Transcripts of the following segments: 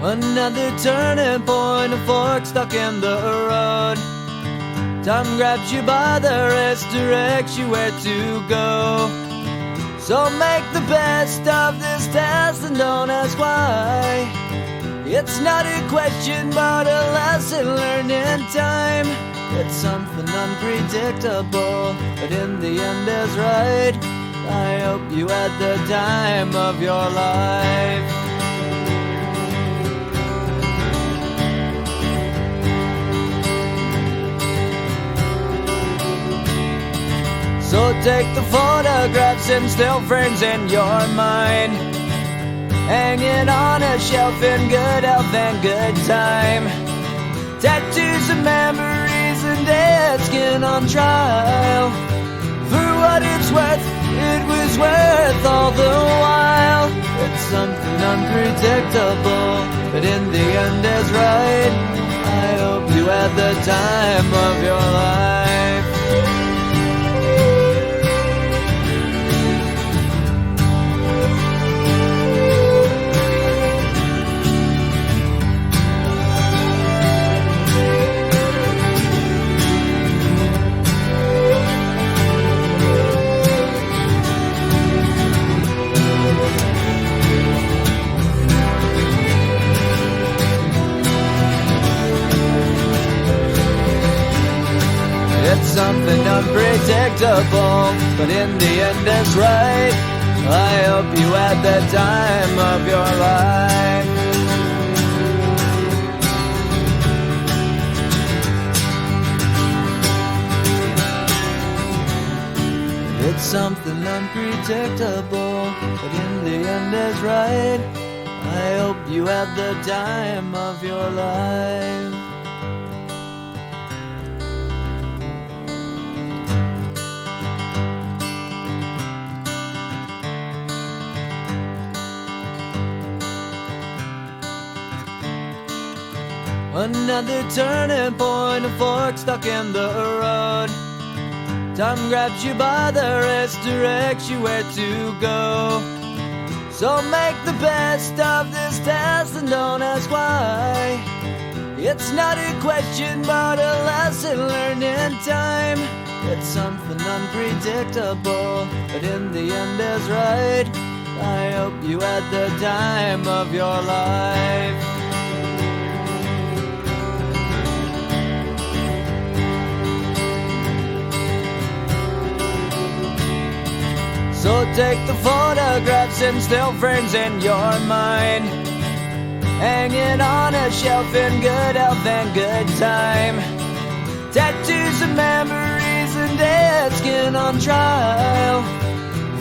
Another turning point, a fork stuck in the road. Time grabs you by the wrist, directs you where to go. So make the best of this test and don't ask why. It's not a question but a lesson learned in time. It's something unpredictable, but in the end is right. I hope you had the time of your life. So take the photographs and still frames in your mind, hanging on a shelf in good health and good time. Tattoos and memories and dead skin on trial. For what it's worth, it was worth all the while. It's something unpredictable, but in the end is right. I hope you had the time of your life. It's something unpredictable, but in the end it's right. I hope you had the time of your life. It's something unpredictable, but in the end is right. I hope you had the time of your life. Another turning point, a fork stuck in the road. Time grabs you by the wrist, directs you where to go. So make the best of this test and don't ask why. It's not a question but a lesson learned in time. It's something unpredictable, but in the end is right. I hope you had the time of your life. So take the photographs and still frames in your mind, hanging on a shelf in good health and good time. Tattoos and memories and dead skin on trial.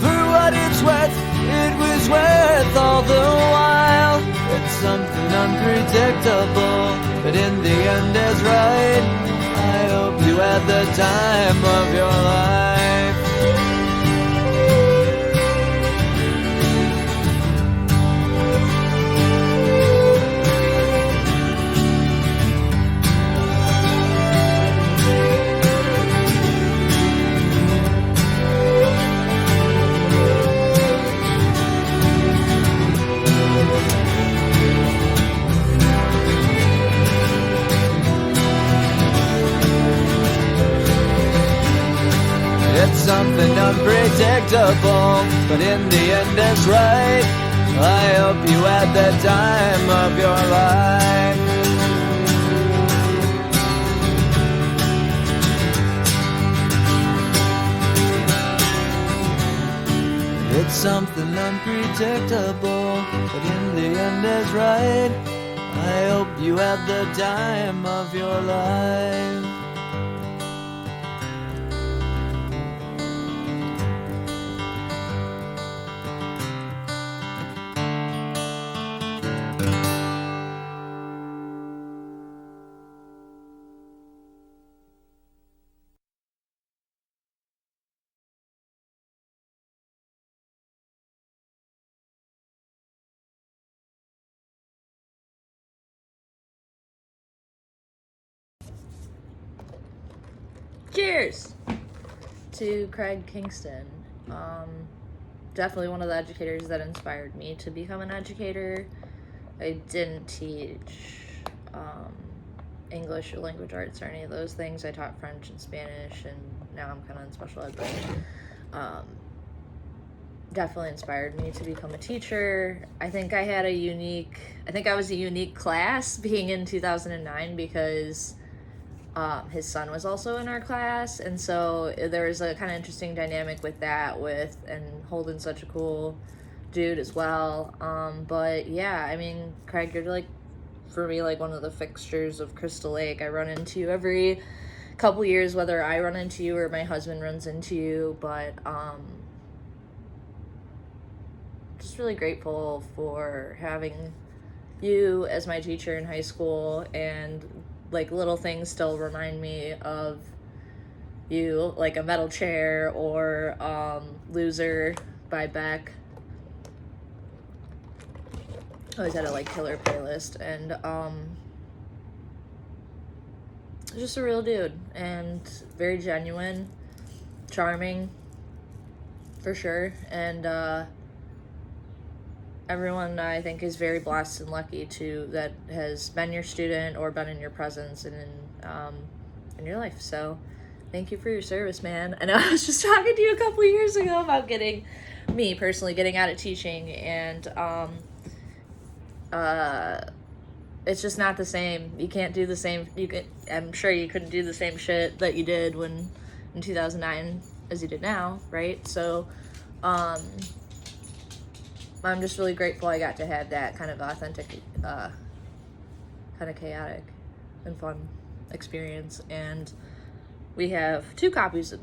For what it's worth, it was worth all the while. It's something unpredictable, but in the end is right. I hope you had the time of your life. It's something unpredictable, but in the end is right. I hope you had the time of your life. It's something unpredictable, but in the end is right. I hope you had the time of your life. Cheers to Craig Kingston. Definitely one of the educators that inspired me to become an educator. I didn't teach English or language arts or any of those things. I taught French and Spanish, and now I'm kind of in special ed, but definitely inspired me to become a teacher. I think I was a unique class being in 2009 because his son was also in our class, and so there was a kind of interesting dynamic with that, and Holden's such a cool dude as well. But yeah, I mean, Craig, you're like, for me, like one of the fixtures of Crystal Lake. I run into you every couple years, whether I run into you or my husband runs into you, but just really grateful for having you as my teacher in high school, and like little things still remind me of you, like a metal chair or Loser by Beck. I always had a like killer playlist, and just a real dude and very genuine, charming for sure, and everyone I think is very blessed and lucky that has been your student or been in your presence and in your life. So thank you for your service, man. I know I was just talking to you a couple of years ago about getting out of teaching, and it's just not the same. You can't do the same. I'm sure you couldn't do the same shit that you did in 2009 as you did now, right? So I'm just really grateful I got to have that kind of authentic, kind of chaotic and fun experience. And we have 2 copies of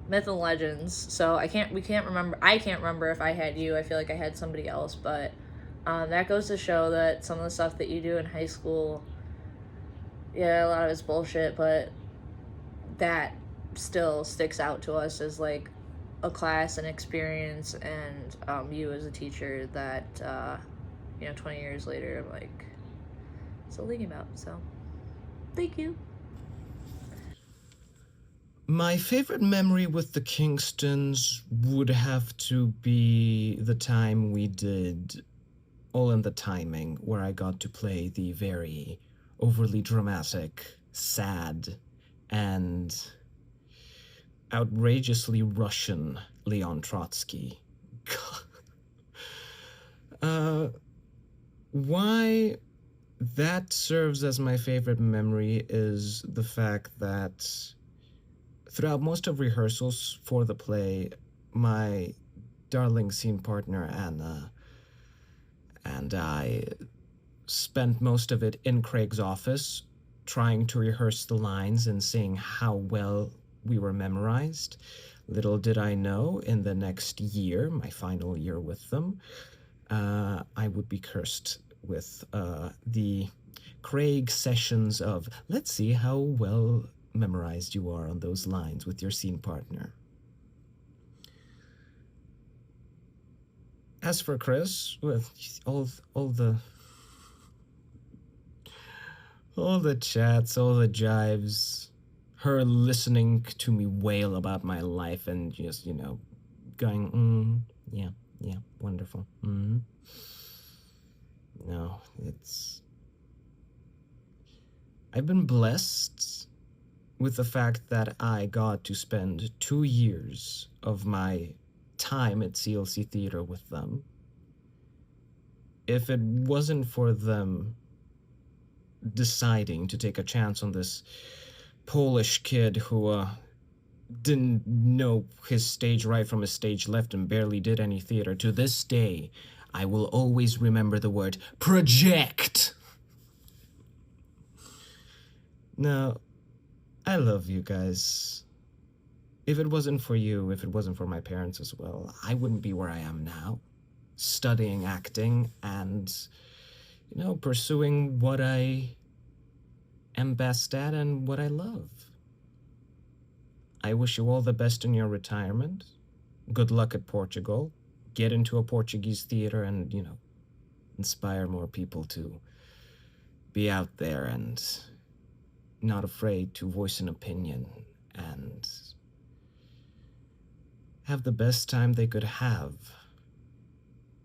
Myth and Legends. So I can't remember if I had you. I feel like I had somebody else, but that goes to show that some of the stuff that you do in high school, yeah, a lot of it's bullshit, but that still sticks out to us as like a class and experience, and you as a teacher that 20 years later I'm like still thinking about. So thank you. My favorite memory with the Kingstons would have to be the time we did All in the Timing, where I got to play the very overly dramatic, sad, and outrageously Russian Leon Trotsky. Why that serves as my favorite memory is the fact that throughout most of rehearsals for the play, my darling scene partner Anna and I spent most of it in Craig's office trying to rehearse the lines and seeing how well we were memorized. Little did I know, in the next year, my final year with them, I would be cursed with the Craig sessions of, let's see how well memorized you are on those lines with your scene partner. As for Chris, with all the chats, all the jives, her listening to me wail about my life and just, going, yeah, wonderful. No, I've been blessed with the fact that I got to spend 2 years of my time at CLC Theater with them. If it wasn't for them deciding to take a chance on this Polish kid who didn't know his stage right from his stage left and barely did any theater, to this day, I will always remember the word project. Now, I love you guys. If it wasn't for you, if it wasn't for my parents as well, I wouldn't be where I am now, studying acting and, pursuing what I am best at and what I love. I wish you all the best in your retirement. Good luck at Portugal. Get into a Portuguese theater and, inspire more people to be out there and not afraid to voice an opinion and have the best time they could have.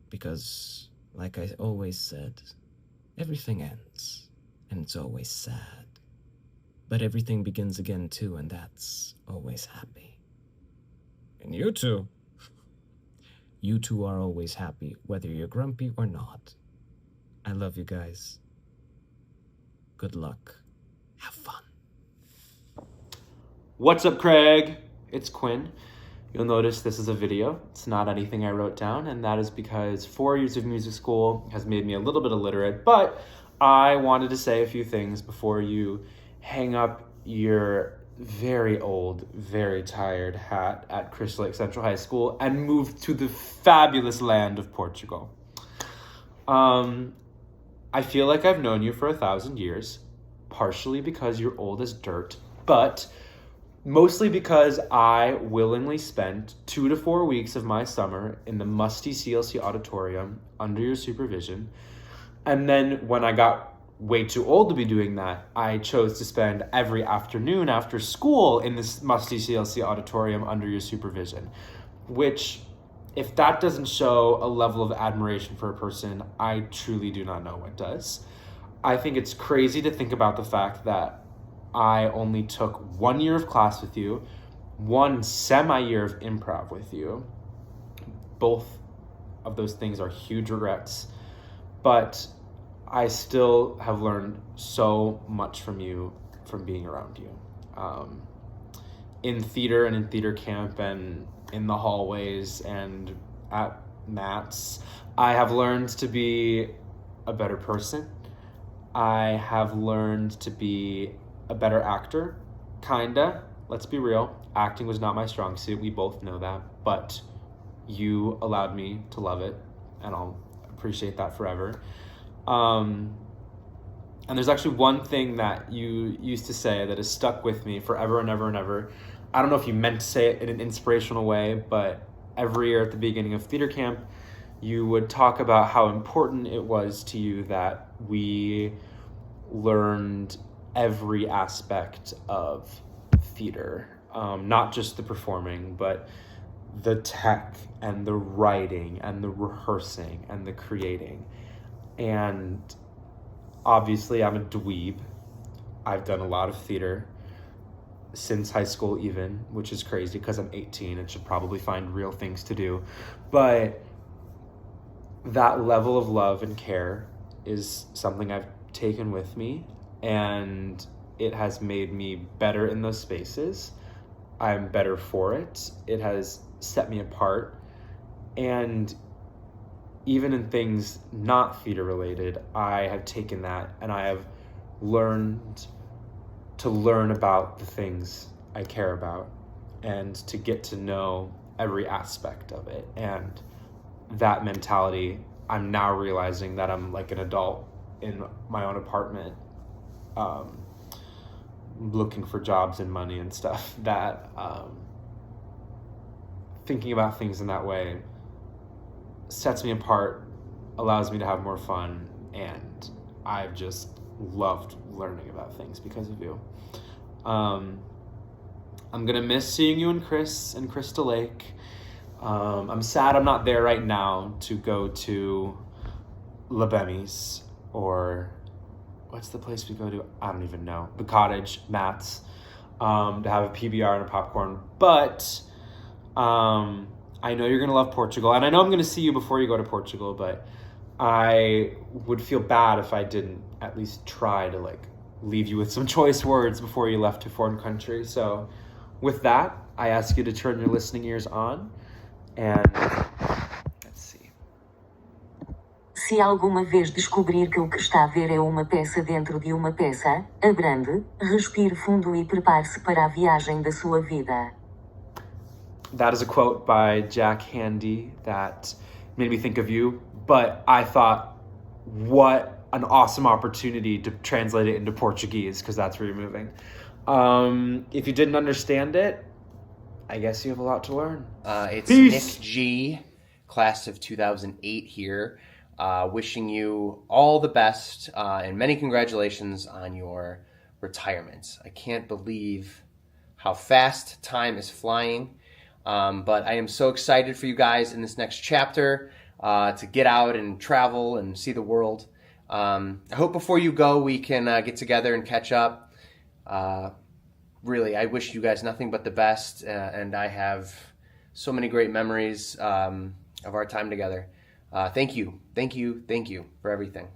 Because, like I always said, everything ends, and it's always sad. But everything begins again too, and that's always happy. And you two. You two are always happy, whether you're grumpy or not. I love you guys. Good luck. Have fun. What's up, Craig? It's Quinn. You'll notice this is a video. It's not anything I wrote down, and that is because 4 years of music school has made me a little bit illiterate, but I wanted to say a few things before you hang up your very old, very tired hat at Crystal Lake Central High School and move to the fabulous land of Portugal. I feel like I've known you for 1,000 years, partially because you're old as dirt, but mostly because I willingly spent 2 to 4 weeks of my summer in the musty CLC auditorium under your supervision. And then when I got way too old to be doing that, I chose to spend every afternoon after school in this musty CLC auditorium under your supervision, which, if that doesn't show a level of admiration for a person, I truly do not know what does. I think it's crazy to think about the fact that I only took 1 year of class with you, 1 semi-year of improv with you. Both of those things are huge regrets, but I still have learned so much from you from being around you. In theater and in theater camp and in the hallways and at Matt's, I have learned to be a better person. I have learned to be a better actor, kinda. Let's be real. Acting was not my strong suit. We both know that, but you allowed me to love it, and I'll appreciate that forever. And there's actually one thing that you used to say that has stuck with me forever and ever and ever. I don't know if you meant to say it in an inspirational way, but every year at the beginning of theater camp, you would talk about how important it was to you that we learned every aspect of theater, not just the performing, but the tech and the writing and the rehearsing and the creating. And obviously I'm a dweeb. I've done a lot of theater since high school even, which is crazy because I'm 18 and should probably find real things to do. But that level of love and care is something I've taken with me, and it has made me better in those spaces. I'm better for it. It has set me apart. And even in things not theater related, I have taken that and I have learned to learn about the things I care about and to get to know every aspect of it. And that mentality, I'm now realizing that I'm like an adult in my own apartment, looking for jobs and money and stuff, that thinking about things in that way sets me apart, allows me to have more fun, and I've just loved learning about things because of you. I'm gonna miss seeing you and Chris in Crystal Lake. I'm sad I'm not there right now to go to La Bemmy's, or what's the place we go to? I don't even know. The Cottage, Matt's, to have a PBR and a popcorn. But I know you're gonna love Portugal, and I know I'm gonna see you before you go to Portugal, but I would feel bad if I didn't at least try to like leave you with some choice words before you left to foreign country. So with that, I ask you to turn your listening ears on, and let's see. Se alguma vez descobrir que o que está a ver é uma peça dentro de uma peça, abrande, respire fundo e prepare-se para a viagem da sua vida. That is a quote by Jack Handy that made me think of you, but I thought, what an awesome opportunity to translate it into Portuguese, because that's where you're moving. If you didn't understand it, I guess you have a lot to learn. It's Peace. Nick G, class of 2008 here, wishing you all the best and many congratulations on your retirement. I can't believe how fast time is flying, but I am so excited for you guys in this next chapter to get out and travel and see the world. I hope before you go, we can get together and catch up. Really, I wish you guys nothing but the best, and I have so many great memories of our time together. Thank you for everything.